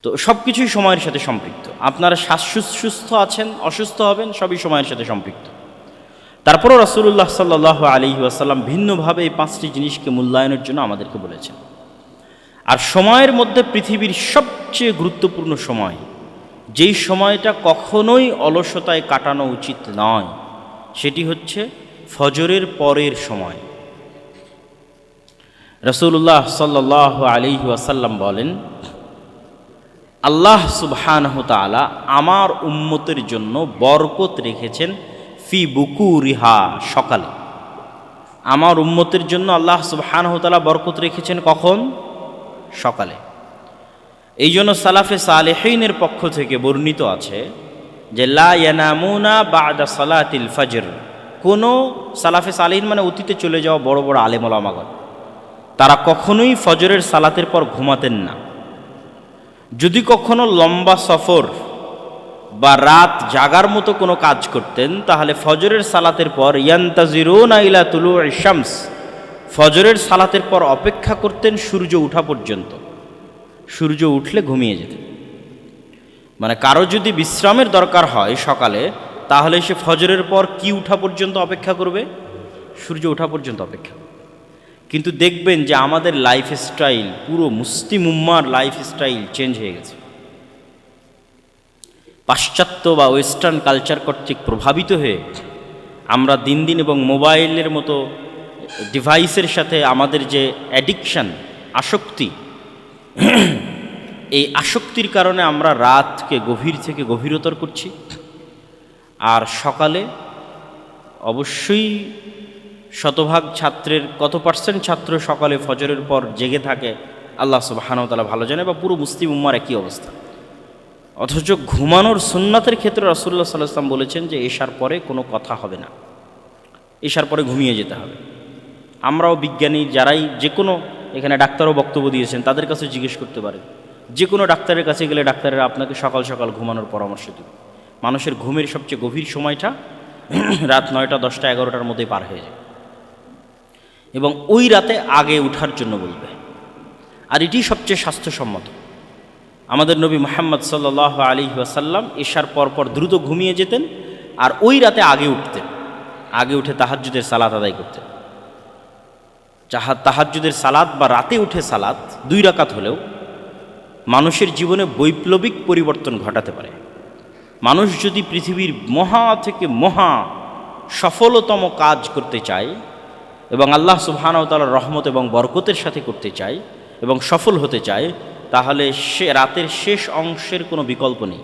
তো সব কিছুই সময়ের সাথে সম্পৃক্ত। আপনারা সুস্থ আছেন, অসুস্থ হবেন, সবই সময়ের সাথে সম্পৃক্ত। তারপরও রাসূলুল্লাহ সাল্লাল্লাহু আলাইহি ওয়াসাল্লাম ভিন্নভাবে এই 5টি জিনিসকে মূল্যায়নের জন্য আমাদেরকে বলেছেন। আর সময়ের মধ্যে পৃথিবীর সবচেয়ে গুরুত্বপূর্ণ সময়, যেই সময়টা কখনোই অলসতায় কাটানো উচিত নয়, সেটি হচ্ছে ফজরের পরের সময়। রাসূলুল্লাহ সাল্লাল্লাহু আলাইহি ওয়াসাল্লাম বলেন, আল্লাহ সুবহানাহু তাআলা আমার উম্মতের জন্য বরকত রেখেছেন ফি বুকুরিহা, সকালে। আমার উম্মতের জন্য আল্লাহ সুবহানাহু তাআলা বরকত রেখেছেন কখন? সকালে। এই জন্য সালাফে সালেহিনের পক্ষ থেকে বর্ণিত আছে যে লা ইয়ানামুনা বা'দা সালাতিল ফজর। কোনো সালাফে সালেহিন মানে অতীতে চলে যাওয়া বড় বড় আলেম ওলামাগণ, তারা কখনোই ফজরের সালাতের পর ঘুমাতেন না। যদি কখনো লম্বা সফর বা রাত জাগার মতো কোনো কাজ করতেন, তাহলে ফজরের সালাতের পর ইয়ান্তাজিরুনা ইলা তুলুই শামস, ফজরের সালাতের পর অপেক্ষা করতেন সূর্য ওঠা পর্যন্ত। সূর্য উঠলে ঘুমিয়ে যেতেন। মানে কারো যদি বিশ্রামের দরকার হয় সকালে, তাহলে সে ফজরের পর কি উঠা পর্যন্ত অপেক্ষা করবে? সূর্য ওঠা পর্যন্ত অপেক্ষা। কিন্তু দেখবেন যে আমাদের লাইফস্টাইল, পুরো মুসলিম উম্মার লাইফস্টাইল চেঞ্জ হয়ে গেছে। পাশ্চাত্য বা ওয়েস্টার্ন কালচার কর্তৃক প্রভাবিত হয়ে আমরা দিন দিন এবং মোবাইলের মতো ডিভাইসের সাথে আমাদের যে অ্যাডিকশান, আসক্তি, এই আসক্তির কারণে আমরা রাতকে গভীর থেকে গভীরতর করছি। আর সকালে অবশ্যই শতভাগ ছাত্রের কত পার্সেন্ট ছাত্র সকালে ফজরের পর জেগে থাকে আল্লাহ সুবহানাহু ওয়া তাআলা ভালো জানে, বা পুরো মুসলিম উম্মার একই অবস্থা। অথচ ঘুমানোর সুন্নাতের ক্ষেত্রে রাসূলুল্লাহ সাল্লাল্লাহু আলাইহি ওয়াসাল্লাম বলেছেন যে এশার পরে কোনো কথা হবে না, এশার পরে ঘুমিয়ে যেতে হবে। আমরাও বিজ্ঞানী যারাই, যে কোনো, এখানে ডাক্তারও বক্তব্য দিয়েছেন, তাদের কাছে জিজ্ঞেস করতে পারেন। যে কোনো ডাক্তারের কাছে গেলে ডাক্তারেরা আপনাকে সকাল সকাল ঘুমানোর পরামর্শ দেবে। মানুষের ঘুমের সবচেয়ে গভীর সময়টা রাত 9টা, 10টা, 11টার মধ্যে পার হয়ে যায়, এবং ওই রাতে আগে উঠার জন্য বলবে। আর এটি সবচেয়ে স্বাস্থ্যসম্মত। আমাদের নবী মুহাম্মদ সাল্লাল্লাহু আলাইহি ওয়াসাল্লাম এশার পরপর দ্রুত ঘুমিয়ে যেতেন, আর ওই রাতে আগে উঠতেন। আগে উঠে তাহাজ্জুদের সালাত আদায় করতেন। তাহাজ্জুদের সালাত বা রাতে উঠে সালাত 2 রাকাত হলেও মানুষের জীবনে বৈপ্লবিক পরিবর্তন ঘটাতে পারে। মানুষ যদি পৃথিবীর মহা থেকে মহা সফলতম কাজ করতে চায় এবং আল্লাহ সুবহানাহু ওয়া তাআলার রহমত এবং বরকতের সাথে করতে চায় এবং সফল হতে চায়, তাহলে সে রাতের শেষ অংশের কোনো বিকল্প নেই,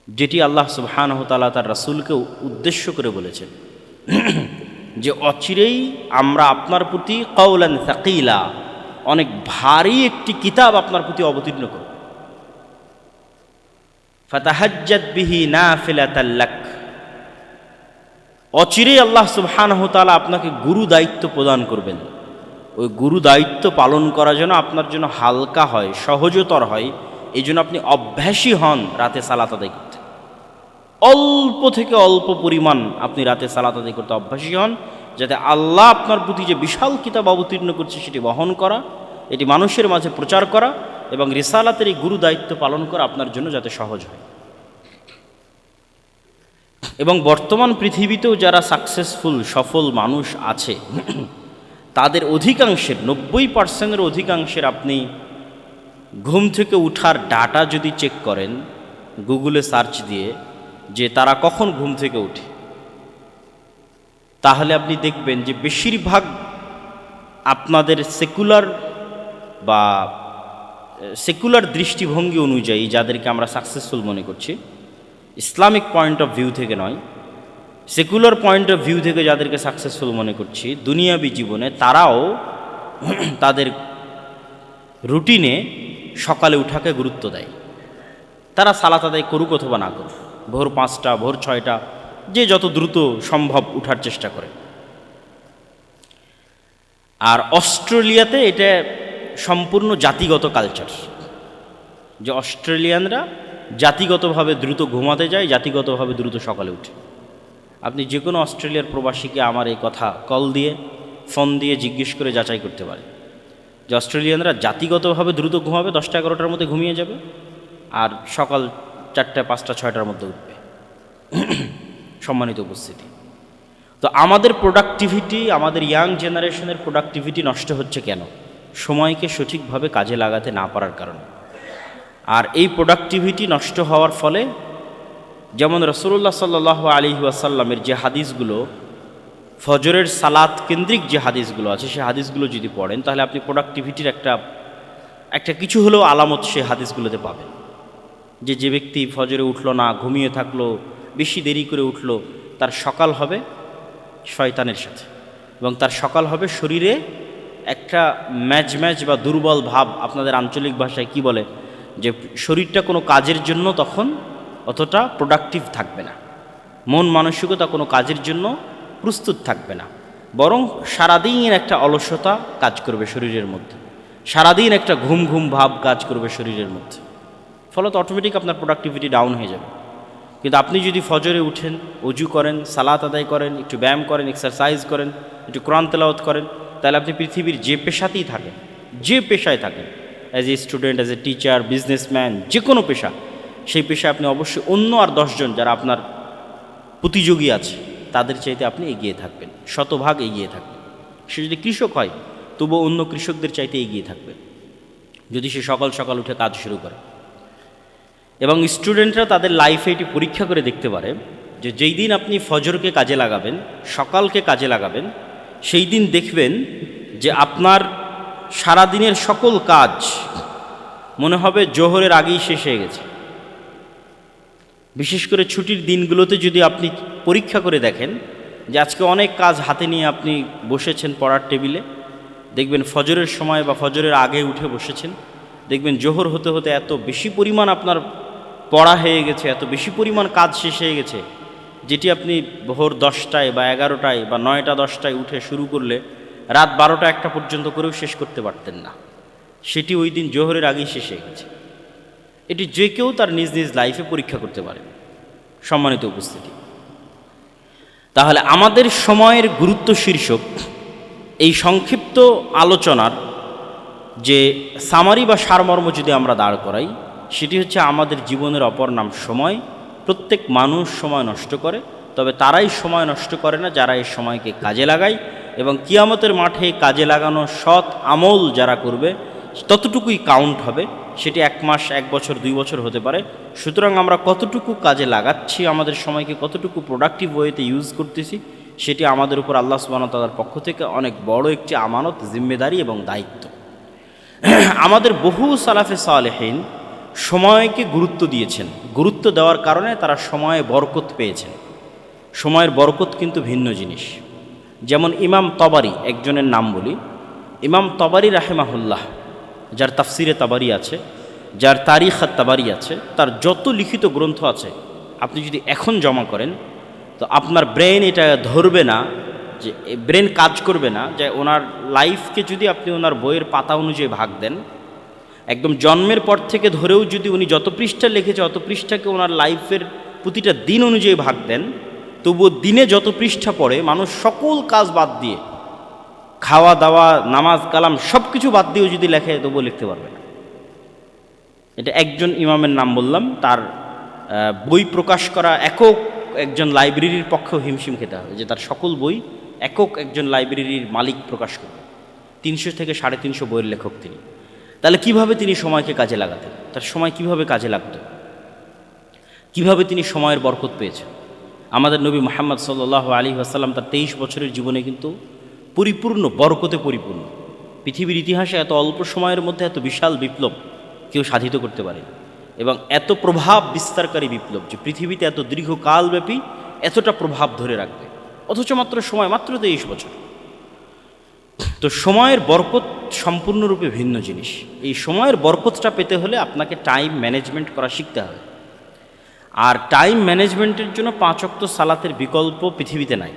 যেটি আল্লাহ সুবহানাহু ওয়া তাআলা তার রাসূলকে উদ্দেশ্য করে বলেছেন যে অচিরেই আমরা আপনার প্রতি কাওলান সাকিলা, অনেক ভারী একটি কিতাব আপনার প্রতি অবতীর্ণ করব। ফাতাহাজ্জাত বিহি নাফিলাতাল লাক, অচিরেই আল্লাহ সুবহানাহু ওয়া তাআলা আপনাকে গুরু দায়িত্ব প্রদান করবেন। ওই গুরু দায়িত্ব পালন করার জন্য আপনার জন্য হালকা হয়, সহজতর হয়, এই জন্য আপনি অভ্যাসী হন রাতে সালাত আদায় করতে। অল্প থেকে অল্প পরিমাণ আপনি রাতে সালাত আদায় করতে অভ্যাসী হন, যাতে আল্লাহ আপনার প্রতি যে বিশাল কিতাব অবতীর্ণ করছে সেটি বহন করা, এটি মানুষের মাঝে প্রচার করা এবং রিসালাতের এই গুরু দায়িত্ব পালন করা আপনার জন্য যাতে সহজ হয়। এবং বর্তমান পৃথিবীতেও যারা সাকসেসফুল, সফল মানুষ আছে, তাদের অধিকাংশের 90% অধিকাংশের আপনি ঘুম থেকে উঠার ডাটা যদি চেক করেন গুগলে সার্চ দিয়ে, যে তারা কখন ঘুম থেকে উঠে, তাহলে আপনি দেখবেন যে বেশিরভাগ আপনাদের সেকুলার দৃষ্টিভঙ্গি অনুযায়ী যাদেরকে আমরা সাকসেসফুল মনে করছি, ইসলামিক পয়েন্ট অফ ভিউ থেকে নয়, সেকুলার পয়েন্ট অফ ভিউ থেকে যাদেরকে সাকসেসফুল মনে করছি দুনিয়াবী জীবনে, তারাও তাদের রুটিনে সকালে উঠাকে গুরুত্ব দেয়। তারা সালাত আদায় করুক অথবা না করুক, ভোর 5টা, ভোর 6টা, যে যত দ্রুত সম্ভব উঠার চেষ্টা করে। আর অস্ট্রেলিয়াতে এটা সম্পূর্ণ জাতিগত কালচার, যে অস্ট্রেলিয়ানরা জাতিগতভাবে দ্রুত ঘুমাতে যায়, জাতিগতভাবে দ্রুত সকালে উঠে। আপনি যে কোনো অস্ট্রেলিয়ার প্রবাসীকে আমার এই কথা কল দিয়ে, ফোন দিয়ে জিজ্ঞেস করে যাচাই করতে পারেন। যে অস্ট্রেলিয়ানরা জাতিগতভাবে দ্রুত ঘুমাবে, 10টা-11টার মধ্যে ঘুমিয়ে যাবে, আর সকাল 4টা, 5টা, 6টার মধ্যে উঠবে। সম্মানিত উপস্থিতি, তো আমাদের প্রোডাক্টিভিটি, আমাদের ইয়াং জেনারেশনের প্রোডাক্টিভিটি নষ্ট হচ্ছে কেন? সময়কে সঠিকভাবে কাজে লাগাতে না পারার কারণে। আর এই প্রোডাক্টিভিটি নষ্ট হওয়ার ফলে, যেমন রাসূলুল্লাহ সাল্লাল্লাহু আলাইহি ওয়াসাল্লামের যে হাদিসগুলো, ফজরের সালাত কেন্দ্রিক যে হাদিসগুলো আছে, সেই হাদিসগুলো যদি পড়েন তাহলে আপনি প্রোডাক্টিভিটির একটা কিছু হলেও আলামত সেই হাদিসগুলোতে পাবেন। যে ব্যক্তি ফজরে উঠলো না, ঘুমিয়ে থাকলো, বেশি দেরি করে উঠলো, তার সকাল হবে শয়তানের সাথে, এবং তার সকাল হবে শরীরে একটা ম্যাজ বা দুর্বল ভাব, আপনাদের আঞ্চলিক ভাষায় কি বলে, যে শরীরটা কোনো কাজের জন্য তখন অতটা প্রোডাক্টিভ থাকবে না, মন মানসিকতা কোনো কাজের জন্য প্রস্তুত থাকবে না, বরং সারাদিন একটা অলসতা কাজ করবে শরীরের মধ্যে, সারাদিন একটা ঘুম ঘুম ভাব কাজ করবে শরীরের মধ্যে, ফলত অটোমেটিক আপনার প্রোডাক্টিভিটি ডাউন হয়ে যাবে। কিন্তু আপনি যদি ফজরে উঠেন, অজু করেন, সালাত আদায় করেন, একটু ব্যায়াম করেন, এক্সারসাইজ করেন, একটু কোরআন তেলাওয়াত করেন, তাহলে আপনি পৃথিবীর যে পেশাতেই থাকেন, যে পেশায় থাকেন, as a student, as a teacher, businessman, যে কোনো পেশা, সেই পেশায় আপনি অবশ্যই অন্য আর 10 জন যারা আপনার প্রতিযোগী আছে তাদের চাইতে আপনি এগিয়ে থাকবেন, শতভাগ এগিয়ে থাকবেন। সে যদি কৃষক হয় তবুও অন্য কৃষকদের চাইতে এগিয়ে থাকবেন যদি সে সকাল সকাল উঠে কাজ শুরু করে। এবং স্টুডেন্টরা তাদের লাইফে এটি পরীক্ষা করে দেখতে পারে যে যেই দিন আপনি ফজরকে কাজে লাগাবেন, সকালকে কাজে লাগাবেন, সেই দিন দেখবেন যে আপনার সারাদিনের সকল কাজ মনে হবে জোহরের আগেই শেষ হয়ে গেছে। বিশেষ করে ছুটির দিনগুলোতে যদি আপনি পরীক্ষা করে দেখেন যে আজকে অনেক কাজ হাতে নিয়ে আপনি বসেছেন পড়ার টেবিলে, দেখবেন ফজরের সময় বা ফজরের আগে উঠে বসেছেন, দেখবেন জোহর হতে হতে এত বেশি পরিমাণ আপনার পড়া হয়ে গেছে, এত বেশি পরিমাণ কাজ শেষ হয়ে গেছে, যেটি আপনি ভোর 10টায় বা 11টায় বা 9টা 10টায় উঠে শুরু করলে রাত 12টা 1টা পর্যন্ত করেও শেষ করতে পারতেন না, সেটি ওই দিন জোহরের আগেই শেষ হয়ে গেছে। এটি যে কেউ তার নিজ নিজ লাইফে পরীক্ষা করতে পারে। সম্মানিত উপস্থিতি, তাহলে আমাদের সময়ের গুরুত্ব শীর্ষক এই সংক্ষিপ্ত আলোচনার যে সামারি বা সারমর্ম যদি আমরা দাঁড় করাই, সেটি হচ্ছে আমাদের জীবনের অপর নাম সময়। প্রত্যেক মানুষ সময় নষ্ট করে, তবে তারাই সময় নষ্ট করে না যারা এই সময়কে কাজে লাগায়, এবং কিয়ামতের মাঠে কাজে লাগানো সৎ আমল যারা করবে ততটুকুই কাউন্ট হবে। সেটি 1 মাস, 1 বছর, 2 বছর হতে পারে। সুতরাং আমরা কতটুকু কাজে লাগাচ্ছি, আমাদের সময়কে কতটুকু প্রোডাক্টিভ ওয়েতে ইউজ করতেছি, সেটি আমাদের উপর আল্লাহ সুবহানাহু ওয়া তাআলার পক্ষ থেকে অনেক বড় একটি আমানত, জিম্মেদারি এবং দায়িত্ব। আমাদের বহু সালাফে সালেহিন সময়কে গুরুত্ব দিয়েছেন, গুরুত্ব দেওয়ার কারণে তারা সময়ে বরকত পেয়েছেন। সময়ের বরকত কিন্তু ভিন্ন জিনিস। যেমন ইমাম তবারি, একজনের নাম বলি, ইমাম তবারি রাহিমাহুল্লাহ, যার তাফসিরে তাবারি আছে, যার তারিখ তাবারি আছে, তার যত লিখিত গ্রন্থ আছে আপনি যদি এখন জমা করেন তো আপনার ব্রেন এটা ধরবে না, যে ব্রেন কাজ করবে না যে ওনার লাইফকে যদি আপনি ওনার বইয়ের পাতা অনুযায়ী ভাগ দেন, একদম জন্মের পর থেকে ধরেও যদি উনি যত পৃষ্ঠা লিখেছে অত পৃষ্ঠাকে ওনার লাইফের প্রতিটা দিন অনুযায়ী ভাগ দেন, তবুও দিনে যত পৃষ্ঠা পড়ে মানুষ সকল কাজ বাদ দিয়ে, খাওয়া দাওয়া, নামাজ কালাম সব কিছু বাদ দিয়েও যদি লেখে তবুও লিখতে পারবে না। এটা একজন ইমামের নাম বললাম, তার বই প্রকাশ করা একক একজন লাইব্রেরির পক্ষেও হিমশিম খেতে হবে যে তার সকল বই একক একজন লাইব্রেরির মালিক প্রকাশ করবে। 300 থেকে 350 বইয়ের লেখক তিনি। তাহলে কিভাবে তিনি সময়কে কাজে লাগাতেন, তার সময় কিভাবে কাজে লাগতো, কিভাবে তিনি সময়ের বরকত পেয়েছেন? আমাদের নবী মুহাম্মদ সাল্লাল্লাহু আলাইহি ওয়াসাল্লাম তার 23 বছরের জীবনে কিন্তু পরিপূর্ণ বরকতে পরিপূর্ণ। পৃথিবীর ইতিহাসে এত অল্প সময়ের মধ্যে এত বিশাল বিপ্লব কেউ সাধিত করতে পারে, এবং এত প্রভাব বিস্তারকারী বিপ্লব যে পৃথিবীতে এত দীর্ঘকালব্যাপী এতটা প্রভাব ধরে রাখবে, অথচ মাত্র 23 বছর। তো সময়ের বরকত সম্পূর্ণরূপে ভিন্ন জিনিস। এই সময়ের বরকতটা পেতে হলে আপনাকে টাইম ম্যানেজমেন্ট করা শিখতে হবে। আর টাইম ম্যানেজমেন্টের জন্য 5 ওয়াক্ত সালাতের বিকল্প পৃথিবীতে নাই।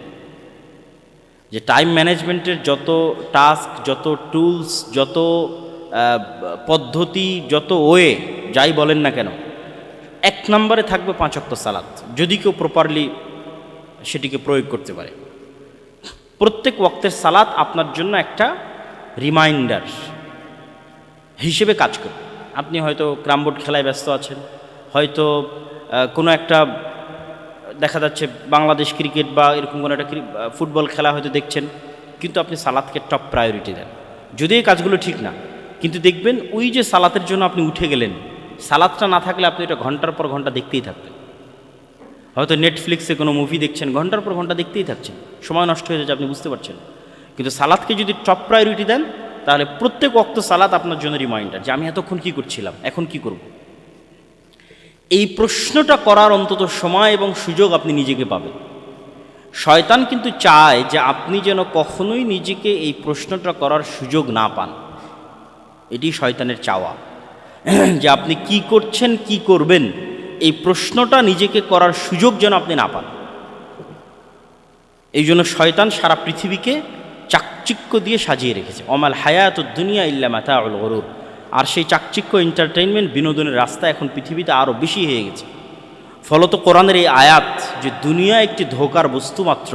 যে টাইম ম্যানেজমেন্টের যত টাস্ক, যত টুলস, যত পদ্ধতি, যত ওয়ে যাই বলেন না কেন, 1 নম্বরে থাকবে 5 ওয়াক্ত সালাত, যদি কেউ প্রপারলি সেটিকে প্রয়োগ করতে পারে। প্রত্যেক ওয়াক্তের সালাত আপনার জন্য একটা রিমাইন্ডার, হিসেবে কাজ করবে। আপনি হয়তো ক্যারাম বোর্ড খেলায় ব্যস্ত আছেন, হয়তো কোনো একটা দেখা যাচ্ছে বাংলাদেশ ক্রিকেট বা এরকম কোনো একটা ফুটবল খেলা হয়তো দেখছেন, কিন্তু আপনি সালাতকে টপ প্রায়োরিটি দেন। যদি এই কাজগুলো ঠিক না, কিন্তু দেখবেন ওই যে সালাতের জন্য আপনি উঠে গেলেন, সালাতটা না থাকলে আপনি এটা ঘন্টার পর ঘন্টা দেখতেই থাকবেন। হয়তো নেটফ্লিক্সে কোনো মুভি দেখছেন, ঘন্টার পর ঘন্টা দেখতেই থাকছেন, সময় নষ্ট হয়ে যাচ্ছে, আপনি বুঝতে পারছেন। কিন্তু সালাতকে যদি টপ প্রায়োরিটি দেন, তাহলে প্রত্যেক ওয়াক্ত সালাত আপনার জন্য রিমাইন্ডার যে আমি এতক্ষণ কী করছিলাম, এখন কি করব। এই প্রশ্নটা করার অন্তত সময় এবং সুযোগ আপনি নিজেকে পাবেন। শয়তান কিন্তু চায় যে আপনি যেন কখনোই নিজেকে এই প্রশ্নটা করার সুযোগ না পান। এটি শয়তানের চাওয়া, যে আপনি কি করছেন, কি করবেন, এই প্রশ্নটা নিজেকে করার সুযোগ যেন আপনি না পান। এই জন্য শয়তান সারা পৃথিবীকে চাকচিক্য দিয়ে সাজিয়ে রেখেছে। অমাল হায়াতুদ দুনিয়া ইল্লা মাতাউল গুরুর। আর সেই চাকচিক্য, এন্টারটেইনমেন্ট, বিনোদনের রাস্তা এখন পৃথিবীতে আরও বেশি হয়ে গেছে। ফলত কোরআনের এই আয়াত যে দুনিয়া একটি ধোঁকার বস্তু মাত্র,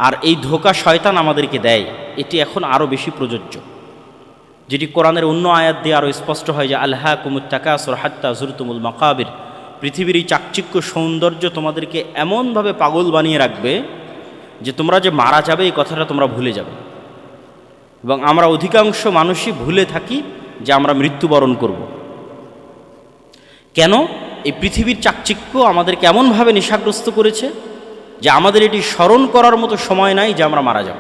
আর এই ধোঁকা শয়তান আমাদেরকে দেয়, এটি এখন আরও বেশি প্রযোজ্য। যেটি কোরআনের অন্য আয়াত দিয়ে আরও স্পষ্ট হয় যে আলহাকুমুত তাকাসুর হাত্তা যুরতুমুল মাকাবির। পৃথিবীর এই চাকচিক্য সৌন্দর্য তোমাদেরকে এমনভাবে পাগল বানিয়ে রাখবে যে তোমরা যে মারা যাবে এই কথাটা তোমরা ভুলে যাবে। এবং আমরা অধিকাংশ মানুষই ভুলে থাকি যে আমরা মৃত্যুবরণ করব। কেন? এই পৃথিবীর চাকচিক্য আমাদেরকে এমনভাবে নেশাগ্রস্ত করেছে যে আমাদের এটি স্মরণ করার মতো সময় নাই যে আমরা মারা যাব।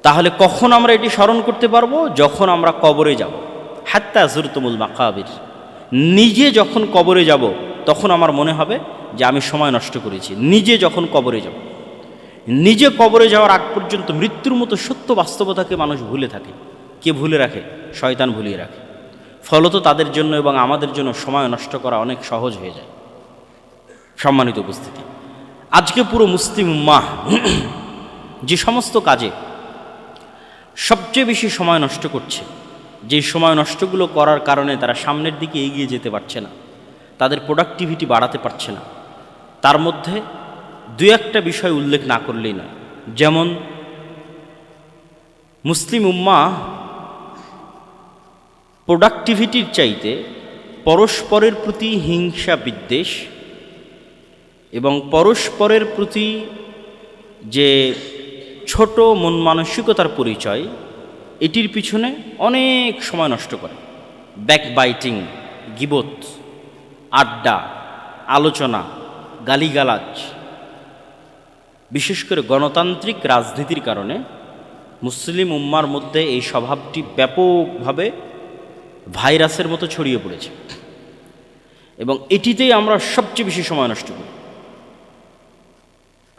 তাহলে কখন আমরা এটি স্মরণ করতে পারবো? যখন আমরা কবরে যাব। হাত্তা যুরতুমুল মাকাবির। নিজে যখন কবরে যাব তখন আমার মনে হবে যে আমি সময় নষ্ট করেছি। নিজে যখন কবরে যাব, নিজে কবরে যাওয়ার আগ পর্যন্ত মৃত্যুর মতো সত্য বাস্তবতাকে মানুষ ভুলে থাকে। কে ভুলে রাখে? শয়তান ভুলিয়ে রাখে। ফলত তাদের জন্য এবং আমাদের জন্য সময় নষ্ট করা অনেক সহজ হয়ে যায়। সম্মানিত উপস্থিতি, আজকে পুরো মুসলিম উম্মাহ যে সমস্ত কাজে সবচেয়ে বেশি সময় নষ্ট করছে, যে সময় নষ্টগুলো করার কারণে তারা সামনের দিকে এগিয়ে যেতে পারছে না, তাদের প্রোডাক্টিভিটি বাড়াতে পারছে না, তার মধ্যে দু একটা বিষয় উল্লেখ না করলেই নয়। যেমন মুসলিম উম্মাহ প্রোডাক্টিভিটির চাইতে পরস্পরের প্রতি হিংসা বিদ্বেষ এবং পরস্পরের প্রতি যে ছোট মন মানসিকতার পরিচয়, এটির পিছনে অনেক সময় নষ্ট করে। ব্যাকবাইটিং, গিবত, আড্ডা, আলোচনা, গালিগালাজ, বিশেষ করে গণতান্ত্রিক রাজনীতির কারণে মুসলিম উম্মার মধ্যে এই স্বভাবটি ব্যাপকভাবে ভাইরাসের মতো ছড়িয়ে পড়েছে এবং এটিতেই আমরা সবচেয়ে বেশি সময় নষ্ট করি।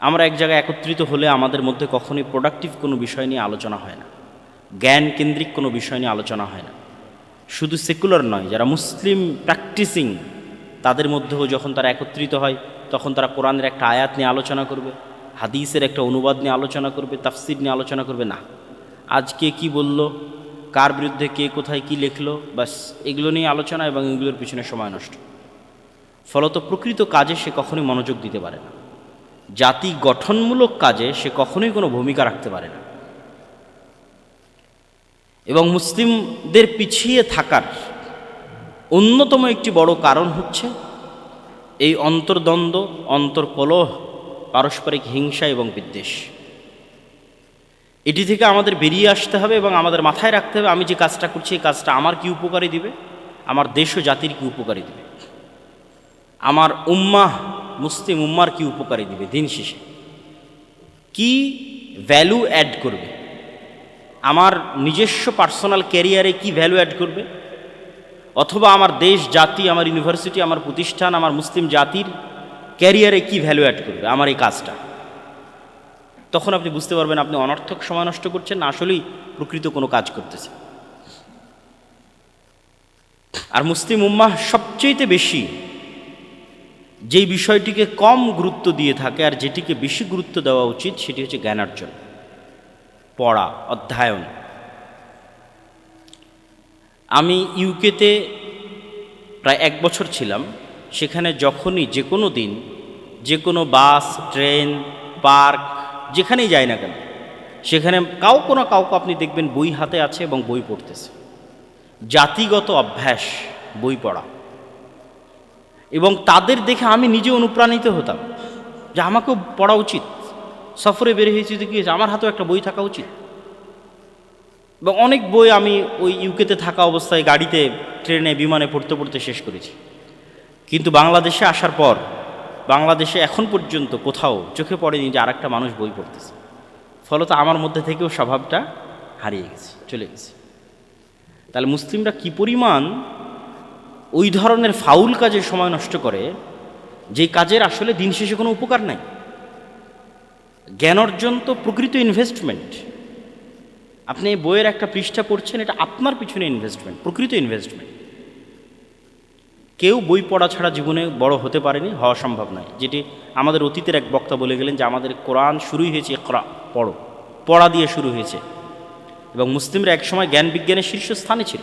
আমরা এক জায়গায় একত্রিত হলে আমাদের মধ্যে কখনোই প্রোডাক্টিভ কোনো বিষয় নিয়ে আলোচনা হয় না, জ্ঞান কেন্দ্রিক কোনো বিষয় নিয়ে আলোচনা হয় না। শুধু সেকুলার নয়, যারা মুসলিম প্র্যাকটিসিং তাদের মধ্যেও যখন তারা একত্রিত হয় তখন তারা কোরআনের একটা আয়াত নিয়ে আলোচনা করবে, হাদিসের একটা অনুবাদ নিয়ে আলোচনা করবে, তাফসির নিয়ে আলোচনা করবে না। আজকে কি বলল, কার বিরুদ্ধে কে কোথায় কি লিখলো, বাস এগুলো নিয়ে আলোচনা এবং এগুলোর পিছনে সময় নষ্ট। ফলত প্রকৃত কাজে সে কখনোই মনোযোগ দিতে পারে না, জাতি গঠনমূলক কাজে সে কখনোই কোনো ভূমিকা রাখতে পারে না। এবং মুসলিমদের পিছিয়ে থাকার অন্যতম একটি বড় কারণ হচ্ছে এই অন্তর্দ্বন্দ্ব, অন্তর্কলহ, পারস্পরিক হিংসা এবং বিদ্বেষ। এটি থেকে আমাদের বেরিয়ে আসতে হবে এবং আমাদের মাথায় রাখতে হবে আমি যে কাজটা করছি এই কাজটা আমার কি উপকারী দিবে, আমার দেশ ও জাতির কি উপকারী দিবে, আমার উম্মাহ মুসলিম উম্মার কি উপকারী দিবে, দিন শেষে কি ভ্যালু অ্যাড করবে, আমার নিজস্ব পার্সোনাল ক্যারিয়ারে কি ভ্যালু অ্যাড করবে, অথবা আমার দেশ জাতি, আমার ইউনিভার্সিটি, আমার প্রতিষ্ঠান, আমার মুসলিম জাতির ক্যারিয়ারে কি ভ্যালু অ্যাড করবে আমার এই কাজটা। তখন আপনি বুঝতে পারবেন আপনি অনর্থক সময় নষ্ট করছেন না আসলেই প্রকৃত কোনো কাজ করতেছে। আর মুসলিম উম্মাহ সবচেয়ে বেশি যেই বিষয়টিকে কম গুরুত্ব দিয়ে থাকে আর যেটিকে বেশি গুরুত্ব দেওয়া উচিত সেটি হচ্ছে জ্ঞানার্জন, পড়া, অধ্যয়ন। আমি ইউকেতে প্রায় 1 বছর ছিলাম। সেখানে যখনই যে কোনো দিন যে কোনো বাস, ট্রেন, পার্ক, যেখানেই যাই না কেন সেখানে কাউকে না কাউকে আপনি দেখবেন বই হাতে আছে এবং বই পড়তেছে। জাতিগত অভ্যাস বই পড়া, এবং তাদের দেখে আমি নিজে অনুপ্রাণিত হতাম যে আমাকেও পড়া উচিত। সফরে বের হয়েছি তো কি হয়েছে, আমার হাতেও একটা বই থাকা উচিত। এবং অনেক বই আমি ওই ইউকেতে থাকা অবস্থায় গাড়িতে, ট্রেনে, বিমানে পড়তে পড়তে শেষ করেছি। কিন্তু বাংলাদেশে আসার পর বাংলাদেশে এখন পর্যন্ত কোথাও চোখে পড়েনি যে আরেকটা মানুষ বই পড়তেছে। ফলত আমার মধ্যে থেকেও স্বভাবটা হারিয়ে গেছে, চলে গেছে। তাহলে মুসলিমরা কি পরিমাণ ওই ধরনের ফাউল কাজে সময় নষ্ট করে, যে কাজের আসলে দিন শেষে কোনো উপকার নাই। জ্ঞান অর্জন তো প্রকৃত ইনভেস্টমেন্ট। আপনি এই বইয়ের একটা পৃষ্ঠা পড়ছেন, এটা আপনার পিছনে ইনভেস্টমেন্ট, প্রকৃত ইনভেস্টমেন্ট। কেউ বই পড়া ছাড়া জীবনে বড় হতে পারেনি, হওয়া সম্ভব নয়। যেটি আমাদের অতীতের এক বক্তা বলে গেলেন যে আমাদের কোরআন শুরুই হয়েছে ইকরা, পড়ো, পড়া দিয়ে শুরু হয়েছে। এবং মুসলিমরা একসময় জ্ঞান বিজ্ঞানের শীর্ষস্থানে ছিল।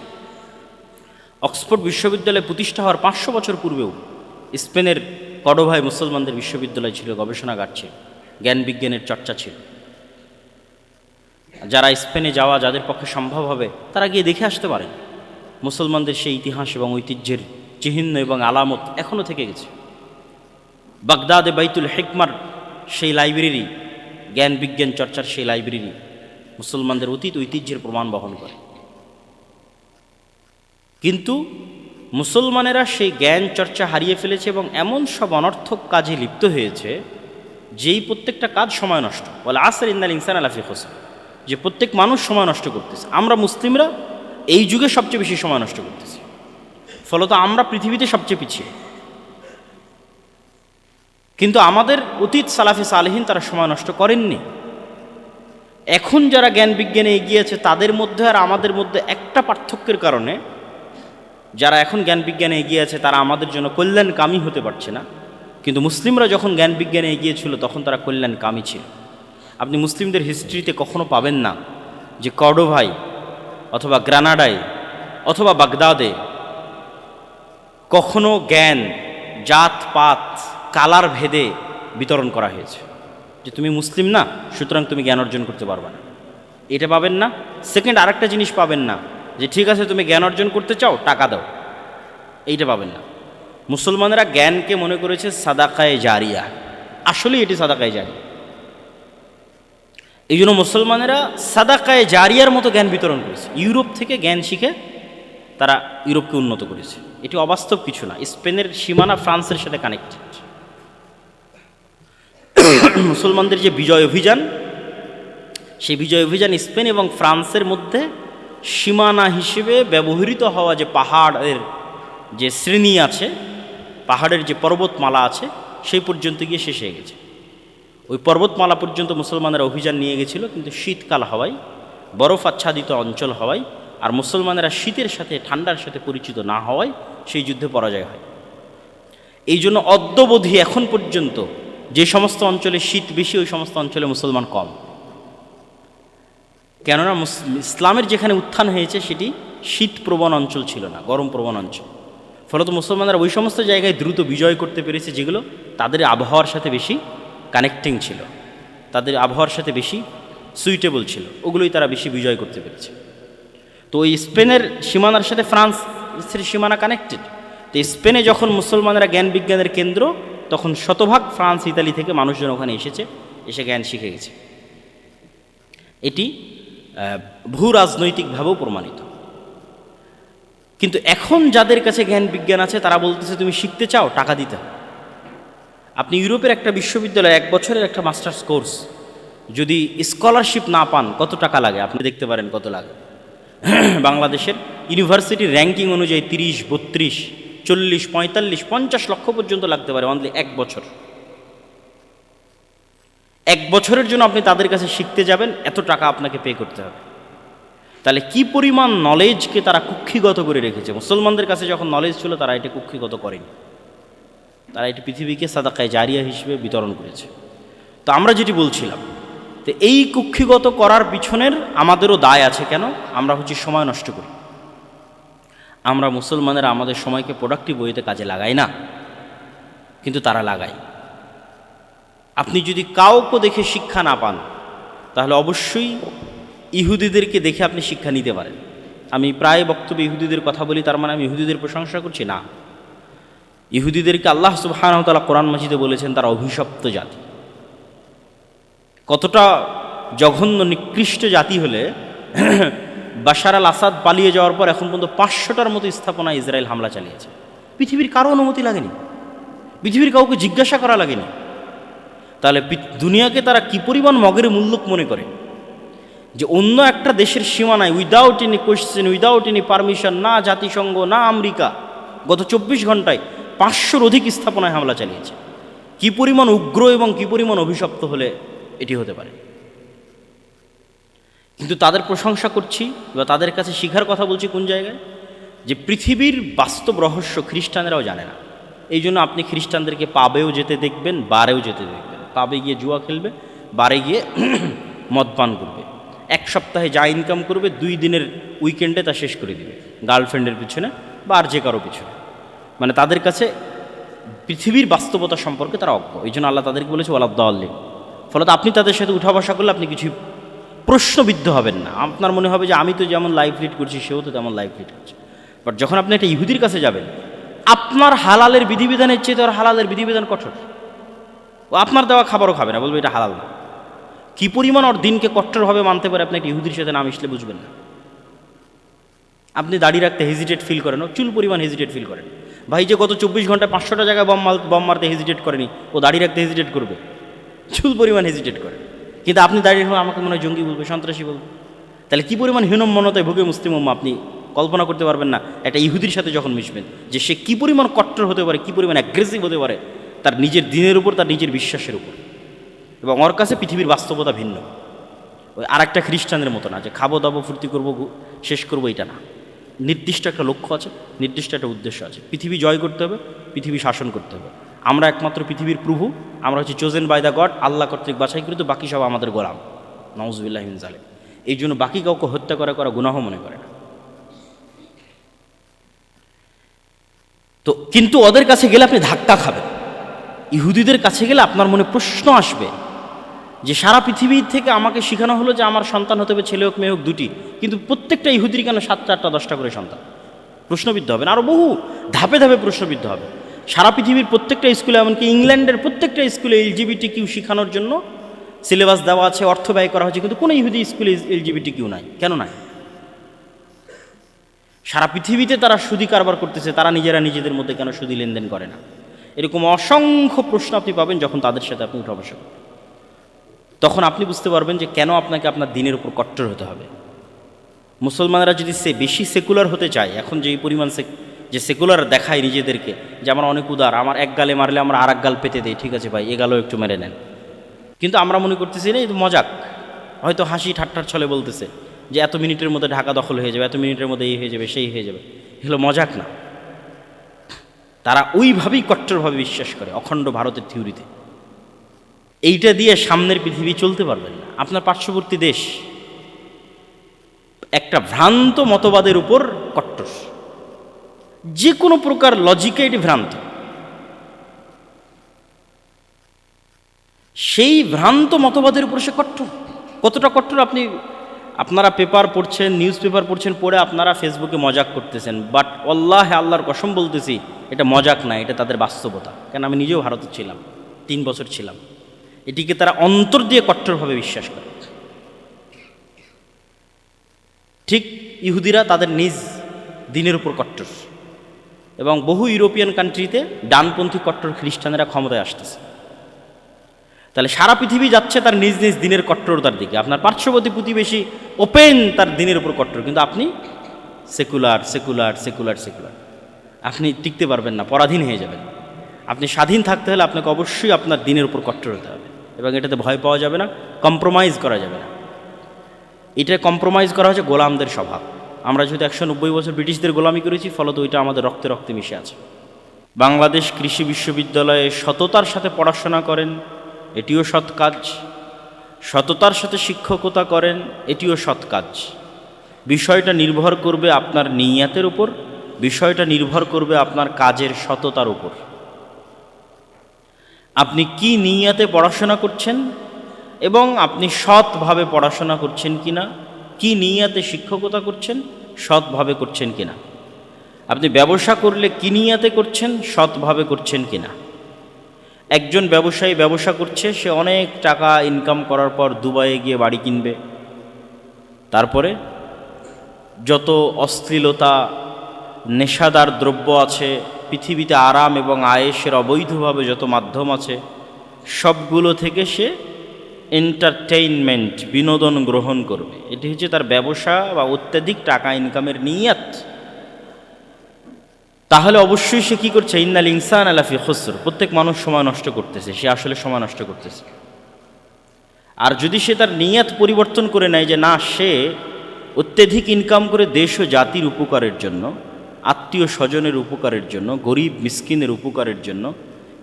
অক্সফোর্ড বিশ্ববিদ্যালয় প্রতিষ্ঠা হওয়ার 500 বছর পূর্বেও স্পেনের কর্ডোভায় মুসলমানদের বিশ্ববিদ্যালয় ছিল, গবেষণাগার ছিল, জ্ঞান বিজ্ঞানের চর্চা ছিল। যারা স্পেনে যাওয়া, যাদের পক্ষে সম্ভব হবে, তারা গিয়ে দেখে আসতে পারেন। মুসলমানদের সেই ইতিহাস এবং ঐতিহ্যের চিহ্ন এবং আলামত এখনও থেকে গেছে। বাগদাদে বাইতুল হিকমার সেই লাইব্রেরি, জ্ঞান বিজ্ঞান চর্চার সেই লাইব্রেরি মুসলমানদের অতীত ঐতিহ্যের প্রমাণ বহন করে। কিন্তু মুসলমানেরা সেই জ্ঞান চর্চা হারিয়ে ফেলেছে এবং এমন সব অনর্থক কাজে লিপ্ত হয়েছে যেই প্রত্যেকটা কাজ সময় নষ্ট। বলে আসর ইন্নাল ইনসান আলা ফি খুসর, যে প্রত্যেক মানুষ সময় নষ্ট করতেছে। আমরা মুসলিমরা এই যুগে সবচেয়ে বেশি সময় নষ্ট করতেছি, ফলত আমরা পৃথিবীতে সবচেয়ে পিছিয়ে। কিন্তু আমাদের অতীত সালাফে সালেহিন তারা সময় নষ্ট করেননি। এখন যারা জ্ঞান বিজ্ঞানে এগিয়েছে তাদের মধ্যে আর আমাদের মধ্যে একটা পার্থক্যের কারণে যারা এখন জ্ঞান বিজ্ঞানে এগিয়ে আছে তারা আমাদের জন্য কল্যাণকামী হতে পারছে না। কিন্তু মুসলিমরা যখন জ্ঞান বিজ্ঞানে এগিয়েছিল তখন তারা কল্যাণকামী ছিল। আপনি মুসলিমদের হিস্ট্রিতে কখনো পাবেন না যে কর্ডোভায় অথবা গ্রানাডায় অথবা বাগদাদে কখনো জ্ঞান জাতপাত কালার ভেদে বিতরণ করা হয়েছে যে তুমি মুসলিম না সুতরাং তুমি জ্ঞান অর্জন করতে পারবে না, এটা পাবেন না। সেকেন্ড, আরেকটা জিনিস পাবেন না যে ঠিক আছে তুমি জ্ঞান অর্জন করতে চাও, টাকা দাও, এইটা পাবেন না। মুসলমানেরা জ্ঞানকে মনে করেছে সাদাকায়ে জারিয়া, আসলে এটি সাদাকায়ে জারিয়া। এই জন্য মুসলমানেরা সাদাকায়ে জারিয়ার মতো জ্ঞান বিতরণ করেছে। ইউরোপ থেকে জ্ঞান শিখে তারা ইউরোপকে উন্নত করেছে। এটি অবাস্তব কিছু না। স্পেনের সীমানা ফ্রান্সের সাথে কানেক্টেড। মুসলমানদের যে বিজয় অভিযান, সেই বিজয় অভিযান স্পেন এবং ফ্রান্সের মধ্যে সীমানা হিসেবে ব্যবহৃত হওয়া যে পাহাড়ের যে শ্রেণী আছে, পাহাড়ের যে পর্বতমালা আছে, সেই পর্যন্ত গিয়ে শেষ হয়ে গেছে। ওই পর্বতমালা পর্যন্ত মুসলমানেরা অভিযান নিয়ে গেছিল, কিন্তু শীতকাল হওয়ায়, বরফ আচ্ছাদিত অঞ্চল হওয়ায় আর মুসলমানেরা শীতের সাথে ঠান্ডার সাথে পরিচিত না হওয়ায় সেই যুদ্ধে পরাজয় হয়। এই জন্য অদ্যবধি এখন পর্যন্ত যে সমস্ত অঞ্চলে শীত বেশি ওই সমস্ত অঞ্চলে মুসলমান কম। কেননা ইসলামের যেখানে উত্থান হয়েছে সেটি শীতপ্রবণ অঞ্চল ছিল না, গরম প্রবণ অঞ্চল। ফলত মুসলমানরা ওই সমস্ত জায়গায় দ্রুত বিজয় করতে পেরেছে যেগুলো তাদের আবহাওয়ার সাথে বেশি কানেক্টিং ছিল, তাদের আবহাওয়ার সাথে বেশি সুইটেবল ছিল, ওগুলোই তারা বেশি বিজয় করতে পেরেছে। তো ওই স্পেনের সীমানার সাথে ফ্রান্সের সীমানা কানেক্টেড। তো স্পেনে যখন মুসলমানেরা জ্ঞান বিজ্ঞানের কেন্দ্র, তখন শতভাগ ফ্রান্স ইতালি থেকে মানুষজন ওখানে এসেছে, এসে জ্ঞান শিখে গেছে। এটি ভূ রাজনৈতিকভাবেও প্রমাণিত। কিন্তু এখন যাদের কাছে জ্ঞান বিজ্ঞান আছে তারা বলতেছে তুমি শিখতে চাও, টাকা দিতে হবে। আপনি ইউরোপের একটা বিশ্ববিদ্যালয়ে 1 বছরের একটা মাস্টার্স কোর্স যদি স্কলারশিপ না পান কত টাকা লাগে আপনি দেখতে পারেন কত লাগে। বাংলাদেশের ইউনিভার্সিটির র্যাঙ্কিং অনুযায়ী 30, 32, 40, 45, 50 লক্ষ পর্যন্ত লাগতে পারে অনলি 1 বছর। 1 বছরের জন্য আপনি তাদের কাছে শিখতে যাবেন, এত টাকা আপনাকে পে করতে হবে। তাহলে কি পরিমাণ নলেজকে তারা কুক্ষিগত করে রেখেছে। মুসলমানদের কাছে যখন নলেজ ছিল তারা এটা কুক্ষিগত করেনি, তারা এটি পৃথিবীকে সাদাকায়ে জারিয়া হিসেবে বিতরণ করেছে। তো আমরা যেটি বলছিলাম, তো এই কুক্ষিগত করার পিছনের আমাদেরও দায় আছে। কেন? আমরা সময় নষ্ট করি। আমরা মুসলমানেরা আমাদের সময়কে প্রোডাক্টিভ ওয়েতে কাজে লাগাই না, কিন্তু তারা লাগায়। আপনি যদি কাউকে দেখে শিক্ষা না পান তাহলে অবশ্যই ইহুদিদেরকে দেখে আপনি শিক্ষা নিতে পারেন। আমি প্রায় বক্তব্যে ইহুদিদের কথা বলি, তার মানে আমি ইহুদিদের প্রশংসা করছি না। ইহুদিদেরকে আল্লাহ সুবহানাহু ওয়া তাআলা কোরআন মাজিদে বলেছেন তারা অভিশপ্ত জাতি। কতটা জঘন্য নিকৃষ্ট জাতি হলে বাশার আল আসাদ পালিয়ে যাওয়ার পর এখন পর্যন্ত 500টার মতো স্থাপনায় ইসরায়েল হামলা চালিয়েছে। পৃথিবীর কারো অনুমতি লাগেনি, পৃথিবীর কাউকে জিজ্ঞাসা করা লাগেনি। তাহলে দুনিয়াকে তারা কি পরিমাণ মগের মুল্লুক মনে করে যে অন্য একটা দেশের সীমানায় without any question, without any permission, না জাতিসংঘ না আমেরিকা, গত 24 ঘন্টায় 500-র অধিক স্থাপনায় হামলা চালিয়েছে। কি পরিমাণ উগ্র এবং কি পরিমাণ অভিশপ্ত হলে এটি হতে পারে। কিন্তু তাদের প্রশংসা করছি বা তাদের কাছে শিখার কথা বলছি কোন জায়গায়, যে পৃথিবীর বাস্তব রহস্য খ্রিস্টানেরাও জানে না। এই জন্য আপনি খ্রিস্টানদেরকে পাবেও যেতে দেখবেন, বারেও যেতে দেখবেন। পাবে গিয়ে জুয়া খেলবে, বারে গিয়ে মদ পান করবে, 1 সপ্তাহে যা ইনকাম করবে 2 দিনের উইকেন্ডে তা শেষ করে দিবে গার্লফ্রেন্ডের পিছনে বা আর যে কারো পিছনে। মানে তাদের কাছে পৃথিবীর বাস্তবতা সম্পর্কে তারা অজ্ঞ। এই জন্য আল্লাহ তাদেরকে বলেছে ওয়ালাদ্দাল্লিন। ফলত আপনি তাদের সাথে উঠা বসা করলে আপনি কিছু প্রশ্নবিদ্ধ হবেন না। আপনার মনে হবে যে আমি তো যেমন লাইফ লিড করছি সেও তো তেমন লাইফ লিড করছে। বাট যখন আপনি একটা ইহুদির কাছে যাবেন, আপনার হালালের বিধিবিধানের চেয়ে তো হালালের বিধিবিধান কঠোর। ও আপনার দেওয়া খাবারও খাবে না, বলবে এটা হালাল না। কি পরিমাণ ওর দিনকে কট্টরভাবে মানতে পারে আপনি একটা ইহুদির সাথে না মিশলে বুঝবেন না। আপনি দাঁড়িয়ে রাখতে হেজিটেট ফিল করেন, ও চুল পরিমাণ হেজিটেট ফিল করেন। ভাই যে গত 24 ঘন্টায় 500টা জায়গায় বম মারতে হেজিটেট করেনি, ও দাঁড়িয়ে রাখতে হেজিটেট করবে, চুল পরিমাণ হেজিটেট করে। কিন্তু আপনি দাঁড়িয়ে হলে আমাকে মনে হয় জঙ্গি বলবে, সন্ত্রাসী বলবে। তাহলে কি পরিমাণ হীনম্মনতায় ভুগে মুসলিম উম্মাহ আপনি কল্পনা করতে পারবেন না একটা ইহুদির সাথে যখন মিশবেন, যে সে কি পরিমাণ কট্টর হতে পারে, কি পরিমাণ অ্যাগ্রেসিভ হতে পারে তার নিজের দিনের উপর, তার নিজের বিশ্বাসের উপর। এবং ওর কাছে পৃথিবীর বাস্তবতা ভিন্ন। ওই আর একটা খ্রিস্টানদের মতো না যে খাবো দাবো ফুর্তি করবো শেষ করবো, এটা না। নির্দিষ্ট একটা লক্ষ্য আছে, নির্দিষ্ট একটা উদ্দেশ্য আছে। পৃথিবী জয় করতে হবে, পৃথিবী শাসন করতে হবে। আমরা একমাত্র পৃথিবীর প্রভু, আমরা হচ্ছে চোজেন বাই দ্য গড, আল্লাহ কর্তৃক বাছাইকৃত, বাকি সব আমাদের গোলাম। নাউজুবিল্লাহি মিন যালিক। এই জন্য বাকি কাউকে হত্যা করা গুনাহ মনে করে না। তো কিন্তু ওদের কাছে গেলে আপনি ধাক্কা খাবেন। ইহুদিদের কাছে গেলে আপনার মনে প্রশ্ন আসবে যে সারা পৃথিবী থেকে আমাকে শেখানো হলো যে আমার সন্তান হতে হবে, ছেলে হোক মেয়ে হোক দুটি, কিন্তু প্রত্যেকটা ইহুদির কেন 7টা 8টা 10টা করে সন্তান? প্রশ্নবিদ্ধ হবেন, আরও বহু ধাপে ধাপে প্রশ্নবিদ্ধ হবে। সারা পৃথিবীর প্রত্যেকটা স্কুলে, এমনকি ইংল্যান্ডের প্রত্যেকটা স্কুলে LGBTQ শেখানোর জন্য সিলেবাস দেওয়া আছে, অর্থ ব্যয় করা হচ্ছে, কিন্তু কোনো ইহুদি স্কুলে LGBTQ নাই। কেন নাই? সারা পৃথিবীতে তারা সুদি কারবার করতেছে, তারা নিজেরা নিজেদের মধ্যে কেন সুদি লেনদেন করে না? এরকম অসংখ্য প্রশ্ন আপনি পাবেন যখন তাদের সাথে আপনি উঠা বসা করবেন। তখন আপনি বুঝতে পারবেন যে কেন আপনাকে আপনার দিনের উপর কট্টর হতে হবে। মুসলমানরা যদি বেশি সেকুলার হতে চায়, এখন যে এই পরিমাণ যে সেকুলার দেখায় নিজেদেরকে যে আমরা অনেক উদার, আমার এক গালে মারলে আমরা আর এক গাল পেতে দিই, ঠিক আছে ভাই এ গালও একটু মেরে নেন। কিন্তু আমরা মনে করতেছি না, এই তো মজাক, হয়তো হাসি ঠাট্টার ছলে বলতেছে যে এত মিনিটের মধ্যে ঢাকা দখল হয়ে যাবে, এত মিনিটের মধ্যে এই হয়ে যাবে, সেই হয়ে যাবে। এগুলো মজাক না। তারা ওইভাবেই কট্টরভাবে বিশ্বাস করে অখণ্ড ভারতের থিওরিতে। এইটা দিয়ে সামনের পৃথিবী চলতে পারবেন না। আপনার পার্শ্ববর্তী দেশ একটা ভ্রান্ত মতবাদের উপর কট্টর, যে কোনো প্রকার লজিকে এটি ভ্রান্ত। সেই ভ্রান্ত মতবাদের উপর সে কট্টর। কতটা কট্টর আপনারা পেপার পড়ছেন, নিউজ পেপার পড়ছেন, পড়ে আপনারা ফেসবুকে মজাক করতেছেন, বাট আল্লাহর কসম বলতেছি এটা মজাক না, এটা তাদের বাস্তবতা। কেন আমি নিজেও ভারতে ছিলাম, 3 বছর ছিলাম। এটিকে তারা অন্তর দিয়ে কট্টরভাবে বিশ্বাস করে। ঠিক ইহুদিরা তাদের নিজ দিনের উপর কট্টর, এবং বহু ইউরোপিয়ান কান্ট্রিতে ডানপন্থী কট্টর খ্রিস্টানেরা ক্ষমতায় আসতেছে। তাহলে সারা পৃথিবী যাচ্ছে তার নিজ নিজ দিনের কট্টরতার দিকে। আপনার পার্শ্ববর্তী প্রতিবেশী ওপেন তার দিনের উপর কট্টর, কিন্তু আপনি সেকুলার সেকুলার সেকুলার সেকুলার। আপনি টিকতে পারবেন না, পরাধীন হয়ে যাবেন। আপনি স্বাধীন থাকতে হলে আপনাকে অবশ্যই আপনার দিনের উপর কট্টর হতে হবে, এবং এটাতে ভয় পাওয়া যাবে না, কম্প্রোমাইজ করা যাবে না। এটা কম্প্রোমাইজ করা হচ্ছে গোলামদের স্বভাব। আমরা যেহেতু 190 বছর ব্রিটিশদের গোলামি করেছি, ফলত ওইটা আমাদের রক্তে রক্তে মিশে আছে। বাংলাদেশ কৃষি বিশ্ববিদ্যালয়ে সততার সাথে পড়াশোনা করেন, এটিও সৎ কাজ। সততার সাথে শিক্ষকতা করেন, এটিও সৎ কাজ। বিষয়টা নির্ভর করবে আপনার নিয়াতের উপর, বিষয়টা নির্ভর করবে আপনার কাজের সততার উপর। আপনি কি নিয়াতে পড়াশোনা করছেন এবং আপনি সৎভাবে পড়াশোনা করছেন কিনা, কি নিয়াতে শিক্ষকতা করছেন, সৎভাবে করছেন কিনা। আপনি ব্যবসা করলে কি নিয়াতে করছেন, সৎভাবে করছেন কিনা। একজন ব্যবসায়ী ব্যবসা করছে, সে অনেক টাকা ইনকাম করার পর দুবাইয়ে গিয়ে বাড়ি কিনবে, তারপরে যত অশ্লীলতা নেশাদার দ্রব্য আছে পৃথিবীতে, আরাম এবং আয়েশের অবৈধভাবে যত মাধ্যম আছে, সবগুলো থেকে সে এন্টারটেইনমেন্ট, বিনোদন গ্রহণ করবে। এটি হচ্ছে তার ব্যবসা বা অত্যাধিক টাকা ইনকামের নিয়াত। তাহলে অবশ্যই সে কী করছে, ইন্নাল ইনসান আলাফি খুসর, প্রত্যেক মানুষ সময় নষ্ট করতেছে, সে আসলে সময় নষ্ট করতেছে। আর যদি সে তার নিয়াত পরিবর্তন করে নেয় যে না, সে অত্যধিক ইনকাম করে দেশ ও জাতির উপকারের জন্য, আত্মীয় স্বজনের উপকারের জন্য, গরিব মিসকিনের উপকারের জন্য,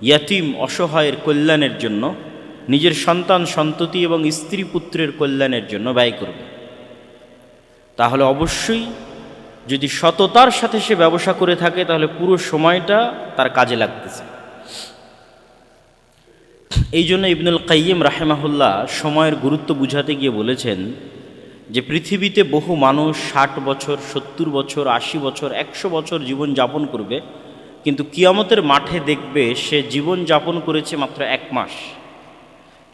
ইয়াতিম অসহায়ের কল্যাণের জন্য, নিজের সন্তান সন্ততি এবং স্ত্রী পুত্রের কল্যাণের জন্য ব্যয় করবে, তাহলে অবশ্যই যদি সততার সাথে সে ব্যবসা করে থাকে তাহলে পুরো সময়টা তার কাজে লাগতেছে। এই জন্য ইবনুল কাইয়িম রাহিমাহুল্লাহ সময়ের গুরুত্ব বুঝাতে গিয়ে বলেছেন যে পৃথিবীতে বহু মানুষ 60 বছর, 70 বছর, 80 বছর, 100 বছর জীবন যাপন করবে, কিন্তু কিয়ামতের মাঠে দেখবে সে জীবন যাপন করেছে মাত্র 1 মাস,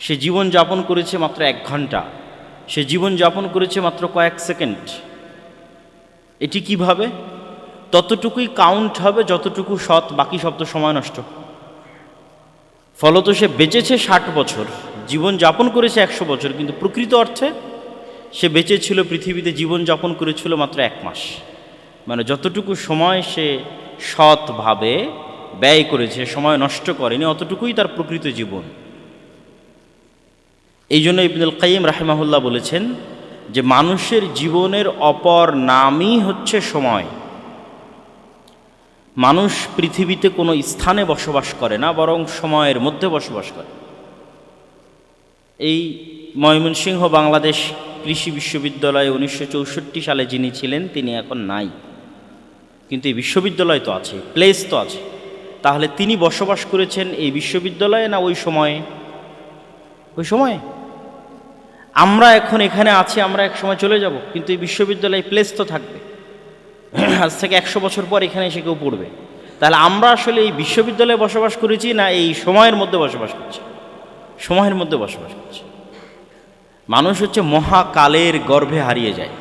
সে জীবন যাপন করেছে মাত্র 1 ঘন্টা, সে জীবন যাপন করেছে মাত্র কয়েক সেকেন্ড। এটি কিভাবে? ততটুকুই কাউন্ট হবে যতটুকু সৎ, বাকি সব তো সময় নষ্ট। ফলত সে বেঁচেছে 60 বছর, জীবন যাপন করেছে 100 বছর, কিন্তু প্রকৃত অর্থে সে বেঁচে ছিল, পৃথিবীতে জীবন যাপন করেছিল মাত্র 1 মাস। মানে যতটুকু সময় সে সৎভাবে ব্যয় করেছে, সময় নষ্ট করেনি, অতটুকুই তার প্রকৃত জীবন। এই জন্য ইবনুল কাইয়িম রাহিমাহুল্লাহ বলেছেন যে মানুষের জীবনের অপর নামই হচ্ছে সময়। মানুষ পৃথিবীতে কোনো স্থানে বসবাস করে না, বরং সময়ের মধ্যে বসবাস করে। এই ময়মনসিংহ বাংলাদেশ কৃষি বিশ্ববিদ্যালয়ে 1964 সালে যিনি ছিলেন তিনি এখন নাই, কিন্তু এই বিশ্ববিদ্যালয় তো আছে, প্লেস তো আছে। তাহলে তিনি বসবাস করেছেন এই বিশ্ববিদ্যালয়ে না ওই সময়ে? ওই সময়ে। আমরা এখন এখানে আছি, আমরা এক সময় চলে যাব, কিন্তু এই বিশ্ববিদ্যালয় প্লেস তো থাকবে। আজ থেকে 100 বছর পর এখানে এসে কেউ পড়বে। তাহলে আমরা আসলে এই বিশ্ববিদ্যালয়ে বসবাস করেছি না এই সময়ের মধ্যে বসবাস করছি? সময়ের মধ্যে বসবাস করছি। মানুষ হচ্ছে মহাকালের গর্ভে হারিয়ে যায়।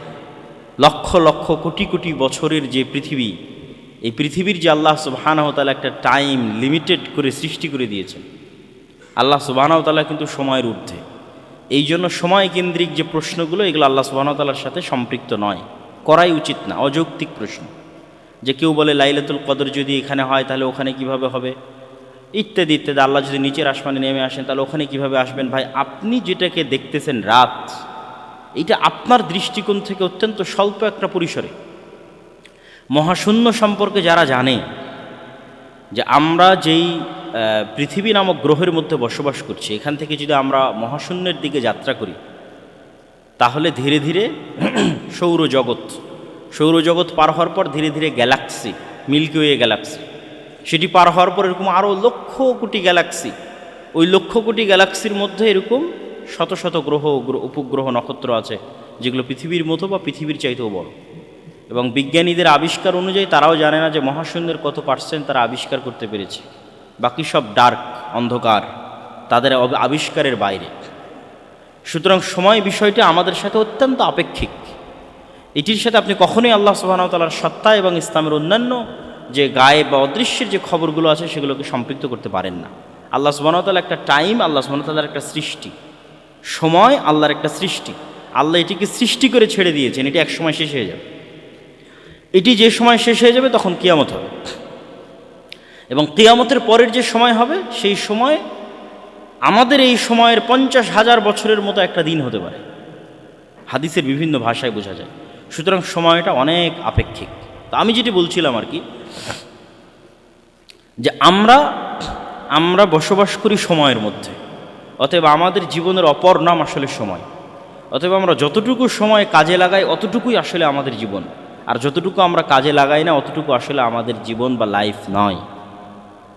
লক্ষ লক্ষ কোটি কোটি বছরের যে পৃথিবী, এই পৃথিবীর যে আল্লাহ সুবহানাহু ওয়া তাআলা একটা টাইম লিমিটেড করে সৃষ্টি করে দিয়েছেন, আল্লাহ সুবহানাহু ওয়া তাআলা কিন্তু সময়ের ঊর্ধ্বে। এই জন্য সময় কেন্দ্রিক যে প্রশ্নগুলো, এগুলো আল্লাহ সুবহানাহু ওয়া তাআলার সাথে সম্পৃক্ত নয়, করাই উচিত না, অযৌক্তিক প্রশ্ন। যে কেউ বলে লাইলাতুল কদর যদি এখানে হয় তাহলে ওখানে কিভাবে হবে, ইত্যাদি ইত্যাদি। আল্লাহ যদি নিচের আসমানে নেমে আসেন তাহলে ওখানে কিভাবে আসবেন? ভাই, আপনি যেটাকে দেখতেছেন রাত, এটা আপনার দৃষ্টিকোণ থেকে অত্যন্ত স্বল্প একটা পরিসরে। মহাশূন্য সম্পর্কে যারা জানে যে আমরা যেই পৃথিবী নামক গ্রহের মধ্যে বসবাস করছি, এখান থেকে যদি আমরা মহাশূন্যের দিকে যাত্রা করি তাহলে ধীরে ধীরে সৌরজগৎ পার হওয়ার পর ধীরে ধীরে গ্যালাক্সি, মিল্কি ওয়ে গ্যালাক্সি, সেটি পার হওয়ার পর এরকম আরও লক্ষ কোটি গ্যালাক্সি, ওই লক্ষ কোটি গ্যালাক্সির মধ্যে এরকম শত শত গ্রহ, উপগ্রহ, নক্ষত্র আছে যেগুলো পৃথিবীর মতো বা পৃথিবীর চাইতেও বড়। এবং বিজ্ঞানীদের আবিষ্কার অনুযায়ী তারাও জানে না যে মহাশূন্যের কত পার্সেন্ট তারা আবিষ্কার করতে পেরেছে, বাকি সব ডার্ক, অন্ধকার, তাদের আবিষ্কারের বাইরে। সুতরাং সময় বিষয়টি আমাদের সাথে অত্যন্ত আপেক্ষিক। এটির সাথে আপনি কখনোই আল্লাহ সুবহানাহু ওয়া তাআলার সত্তা এবং ইসলামের অন্যান্য যে গায়েব বা অদৃশ্যের যে খবরগুলো আছে সেগুলোকে সম্পৃক্ত করতে পারেন না। আল্লাহ সুবহানাহু ওয়া তাআলা একটা টাইম, আল্লাহ সুবহানাহু ওয়া তাআলার একটা সৃষ্টি, সময় আল্লাহর একটা সৃষ্টি। আল্লাহ এটিকে সৃষ্টি করে ছেড়ে দিয়েছেন, এটি এক সময় শেষ হয়ে যাবে। এটি যে সময় শেষ হয়ে যাবে তখন কিয়ামত হবে, এবং কিয়ামতের পরের যে সময় হবে সেই সময় আমাদের এই সময়ের 50,000 বছরের মতো একটা দিন হতে পারে। হাদিসের বিভিন্ন ভাষায় বোঝা যায়। সুতরাং সময়টা অনেক আপেক্ষিক। তো আমি যেটি বলছিলাম আর কি, যে আমরা বসবাস করি সময়ের মধ্যে, অতএব আমাদের জীবনের অপর নাম আসলে সময়। অতএব আমরা যতটুকু সময় কাজে লাগাই অতটুকুই আসলে আমাদের জীবন, আর যতটুকু আমরা কাজে লাগাই না অতটুকু আসলে আমাদের জীবন বা লাইফ নয়।